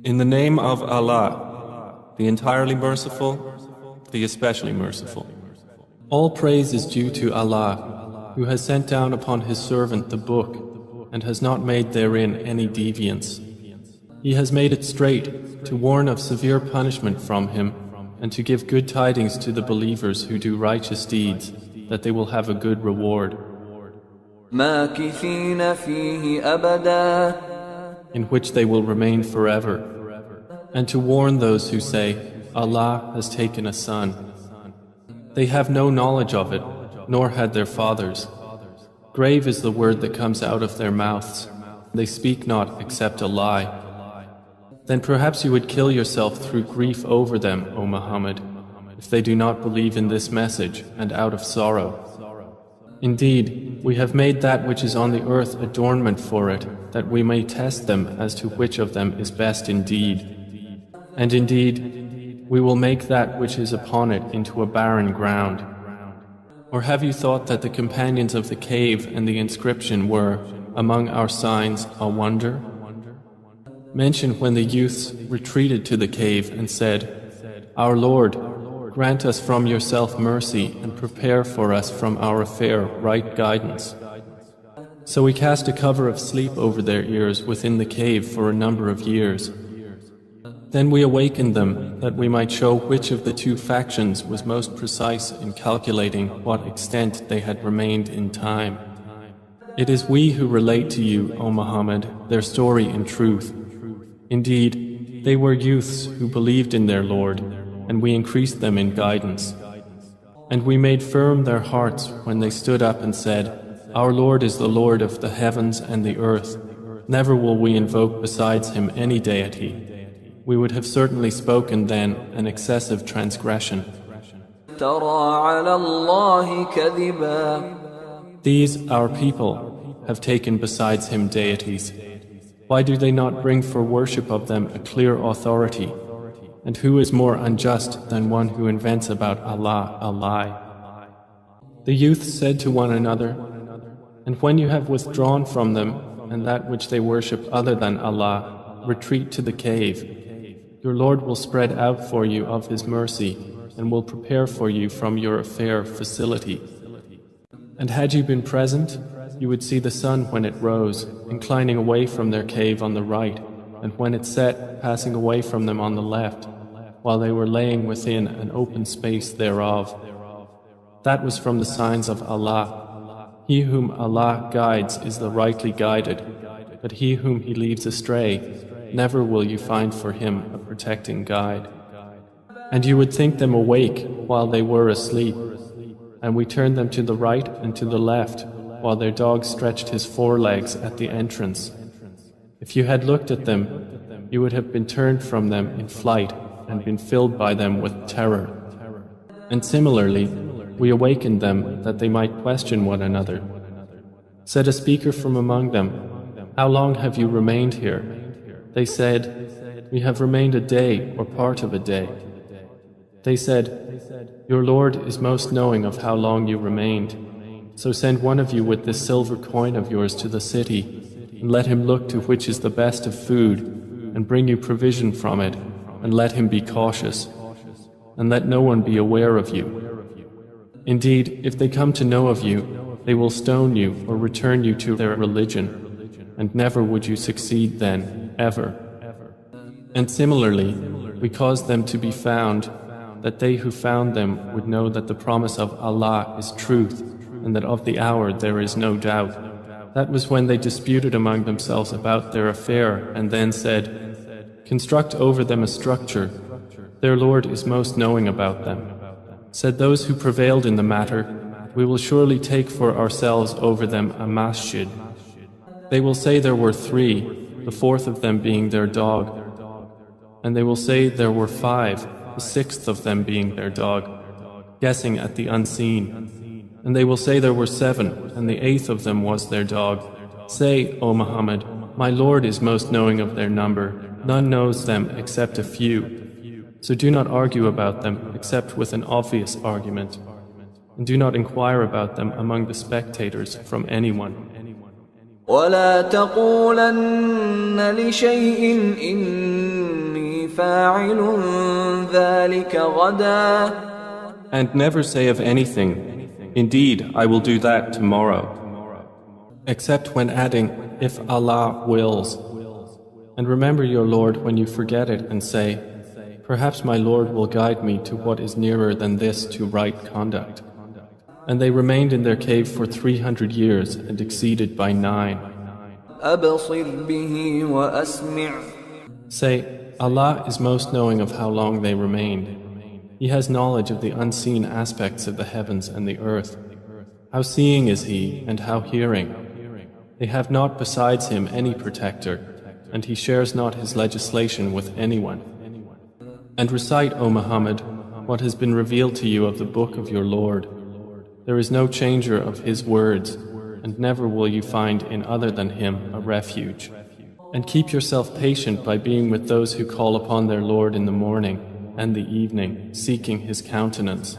In the name of Allah, the entirely merciful, the especially merciful. All praise is due to Allah, who has sent down upon His servant the book, and has not made therein any deviance. He has made it straight, to warn of severe punishment from Him, and to give good tidings to the believers who do righteous deeds, that they will have a good reward. مَاكِثِينَ فِيهِ أَبَدًا, in which they will remain forever, and to warn those who say, Allah has taken a son. They have no knowledge of it, nor had their fathers. Grave is the word that comes out of their mouths. They speak not except a lie. Then perhaps you would kill yourself through grief over them, O Muhammad, if they do not believe in this message and out of sorrow. Indeed, we have made that which is on the earth adornment for it, that we may test them as to which of them is best indeed. And indeed, we will make that which is upon it into a barren ground. Or have you thought that the companions of the cave and the inscription were, among our signs, a wonder? Mention when the youths retreated to the cave and said, Our Lord, grant us from yourself mercy and prepare for us from our affair right guidance. So we cast a cover of sleep over their ears within the cave for a number of years. Then we awakened them that we might show which of the two factions was most precise in calculating what extent they had remained in time. It is we who relate to you, O Muhammad, their story in truth. Indeed, they were youths who believed in their Lord, and we increased them in guidance. And we made firm their hearts when they stood up and said, Our Lord is the Lord of the heavens and the earth. Never will we invoke besides Him any deity. We would have certainly spoken then an excessive transgression. These, our people, have taken besides Him deities. Why do they not bring for worship of them a clear authority? And who is more unjust than one who invents about Allah a lie? The youth said to one another, And when you have withdrawn from them and that which they worship other than Allah, retreat to the cave. Your Lord will spread out for you of His mercy and will prepare for you from your affair facility. And had you been present, you would see the sun when it rose, inclining away from their cave on the right, and when it set, passing away from them on the left, while they were laying within an open space thereof. That was from the signs of Allah. He whom Allah guides is the rightly guided, but he whom He leaves astray, never will you find for him a protecting guide. And you would think them awake while they were asleep, and we turned them to the right and to the left, while their dog stretched his forelegs at the entrance. If you had looked at them, you would have been turned from them in flight and been filled by them with terror. And similarly, we awakened them that they might question one another. Said a speaker from among them, How long have you remained here? They said, We have remained a day or part of a day. They said, Your Lord is most knowing of how long you remained. So send one of you with this silver coin of yours to the city, and let him look to which is the best of food, and bring you provision from it, and let him be cautious, and let no one be aware of you. Indeed, if they come to know of you, they will stone you or return you to their religion, and never would you succeed then, ever. And similarly, we caused them to be found, that they who found them would know that the promise of Allah is truth, and that of the hour there is no doubt. That was when they disputed among themselves about their affair, and then said, Construct over them a structure. Their Lord is most knowing about them. Said those who prevailed in the matter, We will surely take for ourselves over them a masjid. They will say there were 3, the 4th of them being their dog. And they will say there were 5, the 6th of them being their dog, guessing at the unseen. And they will say there were 7, and the 8th of them was their dog. Say, O Muhammad, my Lord is most knowing of their number. None knows them except a few. So do not argue about them except with an obvious argument. And do not inquire about them among the spectators from anyone. ولا تقولن لشيء فاعل ذلك غدا. And never say of anything, indeed, I will do that tomorrow, except when adding, if Allah wills. And remember your Lord when you forget it and say, perhaps my Lord will guide me to what is nearer than this to right conduct. And they remained in their cave for 300 years and exceeded by 9. أبصر به وأسمع. Say, Allah is most knowing of how long they remained. He has knowledge of the unseen aspects of the heavens and the earth. How seeing is He and how hearing. They have not besides Him any protector, and He shares not His legislation with anyone. And recite, O Muhammad, what has been revealed to you of the book of your Lord. There is no changer of His words, and never will you find in other than Him a refuge. And keep yourself patient by being with those who call upon their Lord in the morning and the evening, seeking His countenance.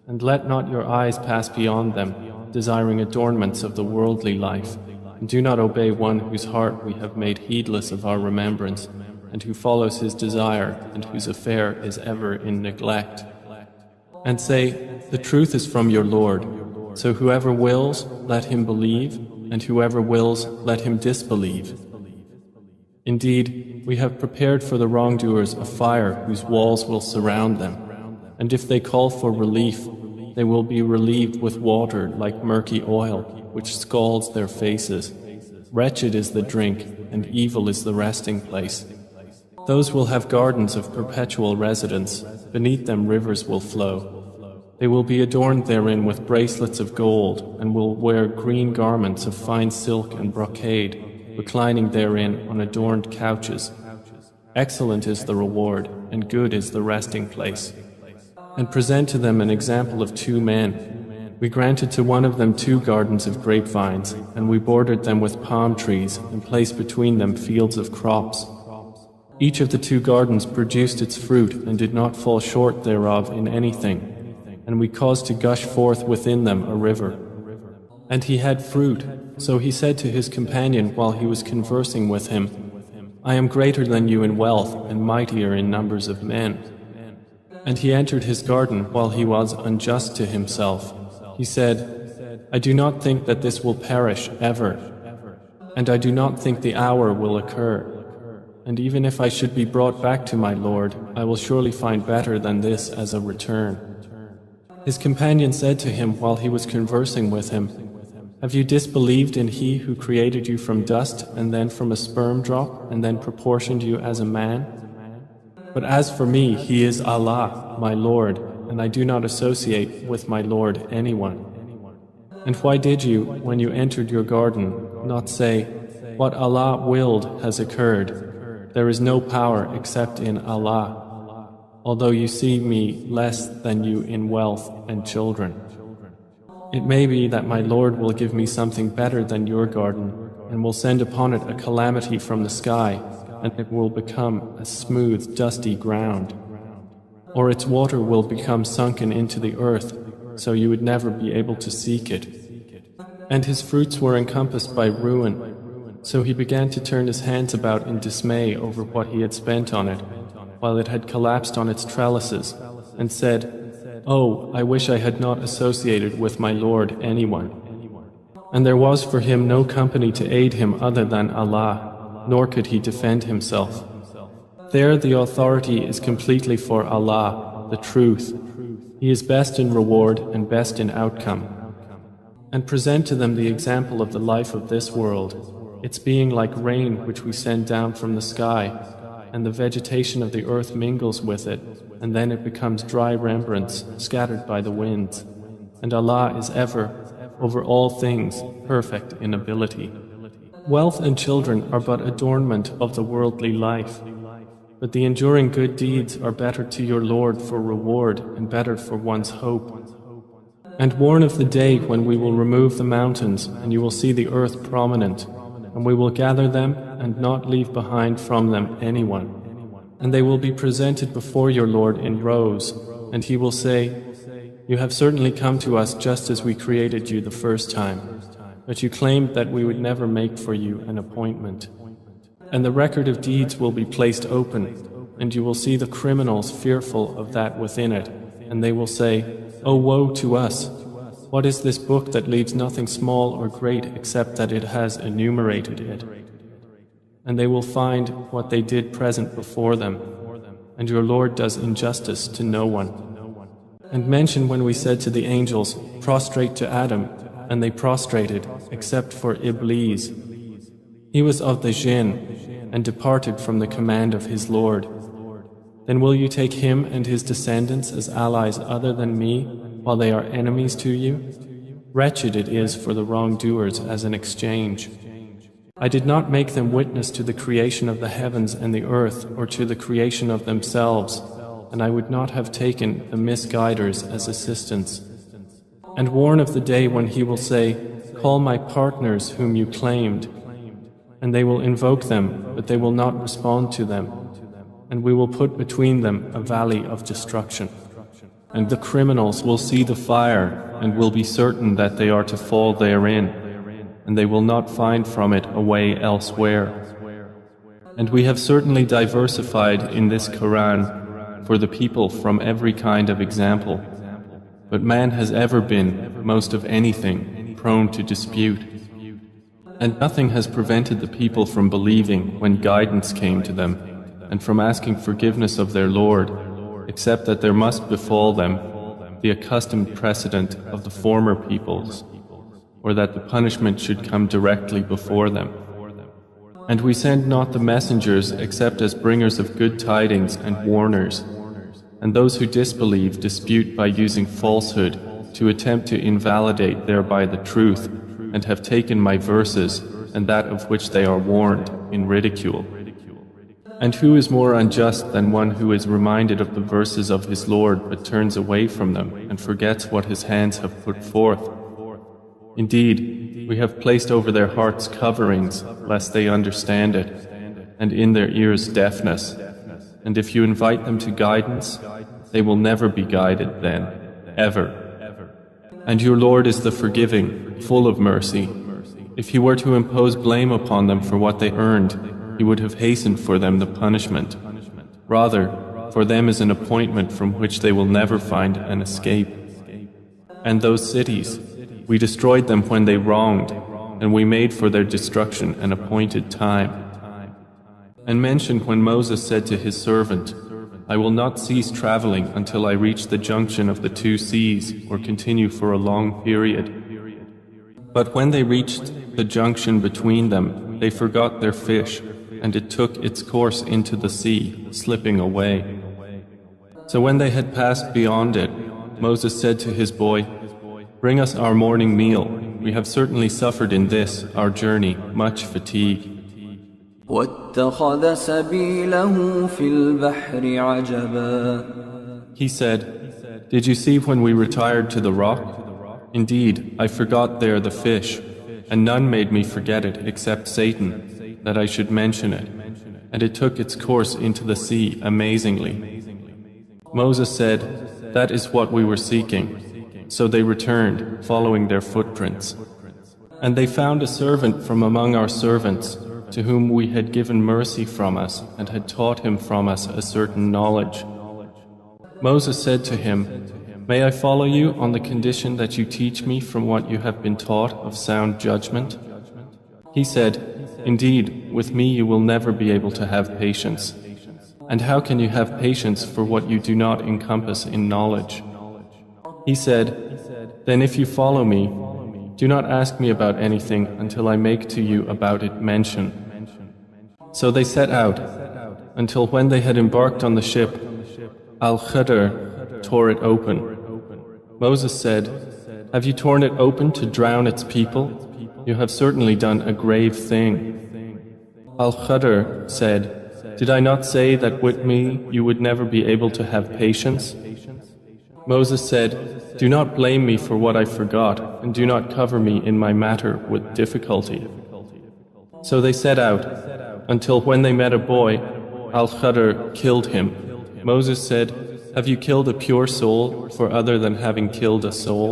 And let not your eyes pass beyond them, desiring adornments of the worldly life, and do not obey one whose heart we have made heedless of our remembrance, and who follows his desire, and whose affair is ever in neglect. And say, the truth is from your Lord, so whoever wills, let him believe, and whoever wills, let him disbelieve. Indeed, we have prepared for the wrongdoers a fire whose walls will surround them, and if they call for relief, they will be relieved with water like murky oil, which scalds their faces. Wretched is the drink, and evil is the resting place. Those will have gardens of perpetual residence, beneath them rivers will flow. They will be adorned therein with bracelets of gold, and will wear green garments of fine silk and brocade, reclining therein on adorned couches. Excellent is the reward, and good is the resting place. And present to them an example of 2 men. We granted to one of them 2 gardens of grapevines, and we bordered them with palm trees, and placed between them fields of crops. Each of the 2 gardens produced its fruit, and did not fall short thereof in anything, and we caused to gush forth within them a river. And he had fruit, so he said to his companion while he was conversing with him, I am greater than you in wealth and mightier in numbers of men. And he entered his garden while he was unjust to himself. He said, I do not think that this will perish ever, and I do not think the hour will occur. And even if I should be brought back to my Lord, I will surely find better than this as a return. His companion said to him while he was conversing with him, have you disbelieved in He who created you from dust and then from a sperm drop and then proportioned you as a man? But as for me, He is Allah, my Lord, and I do not associate with my Lord anyone. And why did you, when you entered your garden, not say, what Allah willed has occurred? There is no power except in Allah, although you see me less than you in wealth and children. It may be that my Lord will give me something better than your garden, and will send upon it a calamity from the sky, and it will become a smooth, dusty ground. Or its water will become sunken into the earth, so you would never be able to seek it. And his fruits were encompassed by ruin, so he began to turn his hands about in dismay over what he had spent on it, while it had collapsed on its trellises, and said, Oh, I wish I had not associated with my Lord anyone. And there was for him no company to aid him other than Allah, nor could he defend himself. There the authority is completely for Allah, the truth. He is best in reward and best in outcome. And present to them the example of the life of this world, its being like rain which we send down from the sky, and the vegetation of the earth mingles with it, and then it becomes dry rembrance scattered by the winds. And Allah is ever, over all things, perfect in ability. Wealth and children are but adornment of the worldly life, but the enduring good deeds are better to your Lord for reward and better for one's hope. And warn of the day when we will remove the mountains, and you will see the earth prominent, and we will gather them and not leave behind from them anyone. And they will be presented before your Lord in rows, and He will say, You have certainly come to us just as we created you the first time, but you claimed that we would never make for you an appointment. And the record of deeds will be placed open, And you will see the criminals fearful of that within it, and they will say, "Oh, woe to us! What is this book that leaves nothing small or great except that it has enumerated it?" And they will find what they did present before them, and your Lord does injustice to no one. And mention when we said to the angels, "Prostrate to Adam," and they prostrated, except for Iblis. He was of the jinn, and departed from the command of his Lord. Then will you take him and his descendants as allies other than me, while they are enemies to you? Wretched it is for the wrongdoers as an exchange. I did not make them witness to the creation of the heavens and the earth, or to the creation of themselves, and I would not have taken the misguiders as assistants. And warn of the day when he will say, "Call my partners whom you claimed." And they will invoke them, but they will not respond to them. And we will put between them a valley of destruction. And the criminals will see the fire, and will be certain that they are to fall therein, and they will not find from it a way elsewhere. And we have certainly diversified in this Quran for the people from every kind of example. But man has ever been, most of anything, prone to dispute. And nothing has prevented the people from believing when guidance came to them, and from asking forgiveness of their Lord, except that there must befall them the accustomed precedent of the former peoples, or that the punishment should come directly before them. And we send not the messengers except as bringers of good tidings and warners, and those who disbelieve dispute by using falsehood to attempt to invalidate thereby the truth, and have taken my verses and that of which they are warned in ridicule. And who is more unjust than one who is reminded of the verses of his Lord but turns away from them and forgets what his hands have put forth? Indeed, we have placed over their hearts coverings lest they understand it, and in their ears deafness. And if you invite them to guidance, they will never be guided then, ever. And your Lord is the forgiving, full of mercy. If He were to impose blame upon them for what they earned, He would have hastened for them the punishment. Rather, for them is an appointment from which they will never find an escape. And those cities, we destroyed them when they wronged, and we made for their destruction an appointed time. And mention when Moses said to his servant, "I will not cease traveling until I reach the junction of the two seas or continue for a long period." But when they reached the junction between them, they forgot their fish, and it took its course into the sea, slipping away. So when they had passed beyond it, Moses said to his boy, "Bring us our morning meal. We have certainly suffered in this, our journey, much fatigue." واتخذ سبيله في البحر عجبا. He said, "Did you see when we retired to the rock? Indeed, I forgot there the fish, and none made me forget it except Satan, that I should mention it, and it took its course into the sea amazingly." Moses said, "That is what we were seeking." So they returned, following their footprints. And they found a servant from among our servants, to whom we had given mercy from us and had taught him from us a certain knowledge. Moses said to him, "May I follow you on the condition that you teach me from what you have been taught of sound judgment?" He said, "Indeed, with me you will never be able to have patience. And how can you have patience for what you do not encompass in knowledge?" He said, "Then if you follow me, do not ask me about anything until I make to you about it mention." So they set out, until when they had embarked on the ship, Al-Khidr tore it open. Moses said, "Have you torn it open to drown its people? You have certainly done a grave thing." Al-Khidr said, "Did I not say that with me you would never be able to have patience?" Moses said, "Do not blame me for what I forgot, and do not cover me in my matter with difficulty." So they set out, until when they met a boy, Al-Khidr killed him. Moses said, "Have you killed a pure soul for other than having killed a soul?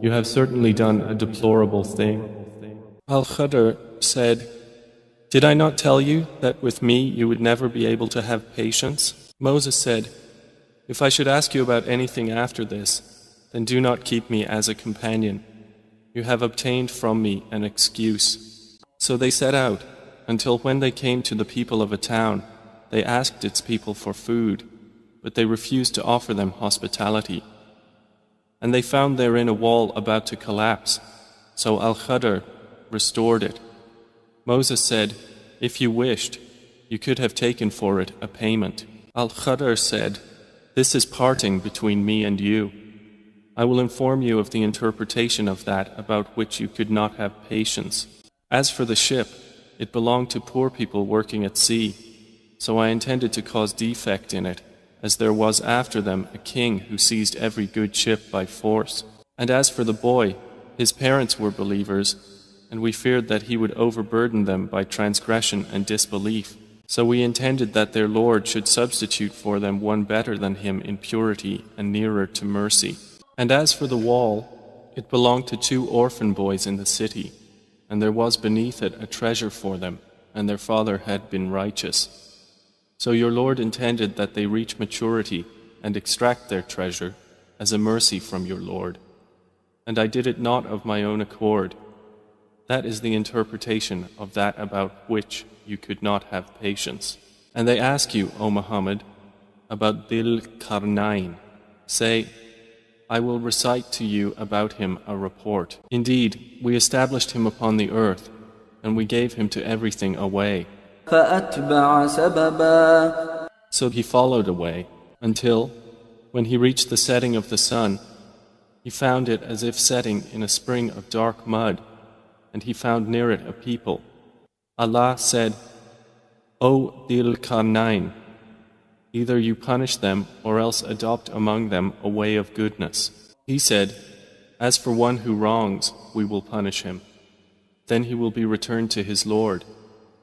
You have certainly done a deplorable thing." Al-Khidr said, "Did I not tell you that with me you would never be able to have patience?" Moses said, "If I should ask you about anything after this, then do not keep me as a companion. You have obtained from me an excuse." So they set out, until when they came to the people of a town, they asked its people for food, but they refused to offer them hospitality. And they found therein a wall about to collapse, so Al-Khadr restored it. Moses said, "If you wished, you could have taken for it a payment." Al-Khadr said, "This is parting between me and you. I will inform you of the interpretation of that about which you could not have patience. As for the ship, it belonged to poor people working at sea, so I intended to cause defect in it, as there was after them a king who seized every good ship by force. And as for the boy, his parents were believers, and we feared that he would overburden them by transgression and disbelief. So we intended that their Lord should substitute for them one better than him in purity and nearer to mercy. And as for the wall, it belonged to 2 orphan boys in the city, and there was beneath it a treasure for them, and their father had been righteous. So your Lord intended that they reach maturity and extract their treasure as a mercy from your Lord. And I did it not of my own accord. That is the interpretation of that about which you could not have patience. And they ask you, O Muhammad, about Dhil Qarnayn. Say, I will recite to you about him a report. Indeed, we established him upon the earth, and we gave him to everything away. فأتبع سببا. So he followed away, until, when he reached the setting of the sun, he found it as if setting in a spring of dark mud, and he found near it a people. Allah said, O Dhil Qarnayn, either you punish them or else adopt among them a way of goodness. He said, As for one who wrongs, we will punish him. Then he will be returned to his Lord,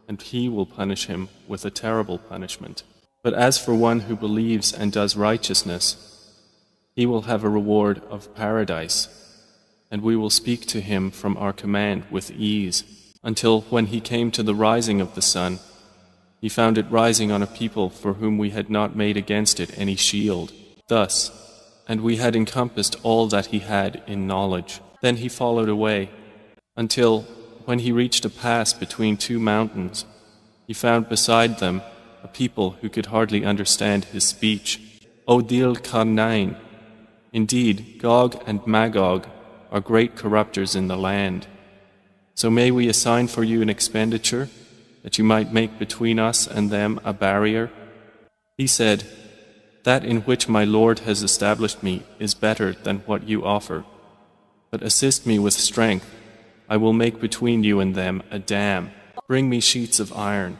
and he will punish him with a terrible punishment. But as for one who believes and does righteousness, he will have a reward of paradise, and we will speak to him from our command with ease, until when he came to the rising of the sun, he found it rising on a people for whom we had not made against it any shield. Thus, and we had encompassed all that he had in knowledge. Then he followed away, until, when he reached a pass between 2 mountains, he found beside them a people who could hardly understand his speech. O Dhil Qarnayn, indeed Gog and Magog are great corruptors in the land. So may we assign for you an expenditure, that you might make between us and them a barrier? He said, That in which my Lord has established me is better than what you offer. But assist me with strength, I will make between you and them a dam. Bring me sheets of iron.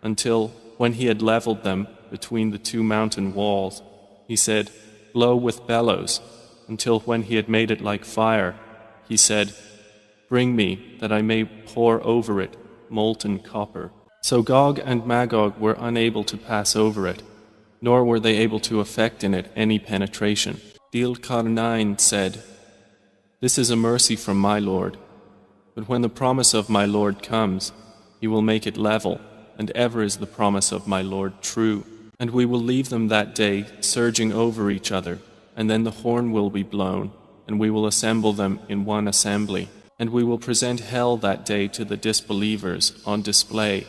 Until, when he had leveled them between the 2 mountain walls, he said, Blow with bellows. Until when he had made it like fire, he said, Bring me, that I may pour over it molten copper. So Gog and Magog were unable to pass over it, nor were they able to effect in it any penetration. Dhil Qarnayn said, This is a mercy from my Lord, but when the promise of my Lord comes, he will make it level, and ever is the promise of my Lord true. And we will leave them that day surging over each other, and then the horn will be blown, and we will assemble them in one assembly. And we will present hell that day to the disbelievers on display,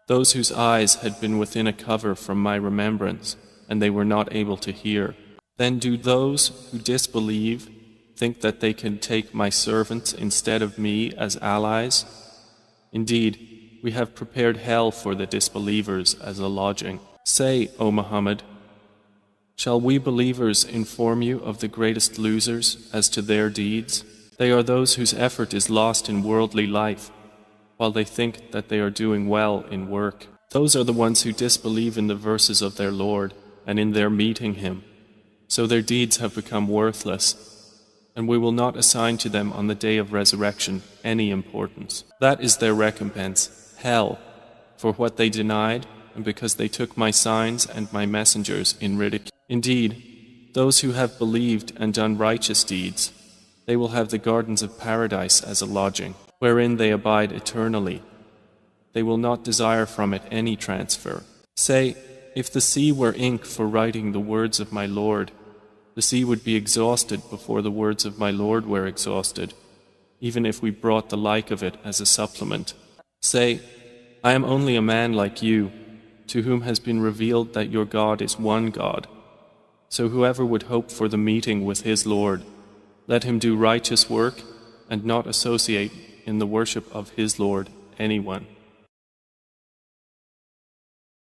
those whose eyes had been within a cover from my remembrance, and they were not able to hear. Then do those who disbelieve think that they can take my servants instead of me as allies? Indeed, we have prepared hell for the disbelievers as a lodging. Say, O Muhammad, shall we believers inform you of the greatest losers as to their deeds? They are those whose effort is lost in worldly life, while they think that they are doing well in work. Those are the ones who disbelieve in the verses of their Lord and in their meeting Him. So their deeds have become worthless, and we will not assign to them on the day of resurrection any importance. That is their recompense, hell, for what they denied and because they took my signs and my messengers in ridicule. Indeed, those who have believed and done righteous deeds, they will have the gardens of paradise as a lodging, wherein they abide eternally. They will not desire from it any transfer. Say, if the sea were ink for writing the words of my Lord, the sea would be exhausted before the words of my Lord were exhausted, even if we brought the like of it as a supplement. Say, I am only a man like you, to whom has been revealed that your God is one God. So whoever would hope for the meeting with his Lord, let him do righteous work and not associate in the worship of his Lord anyone.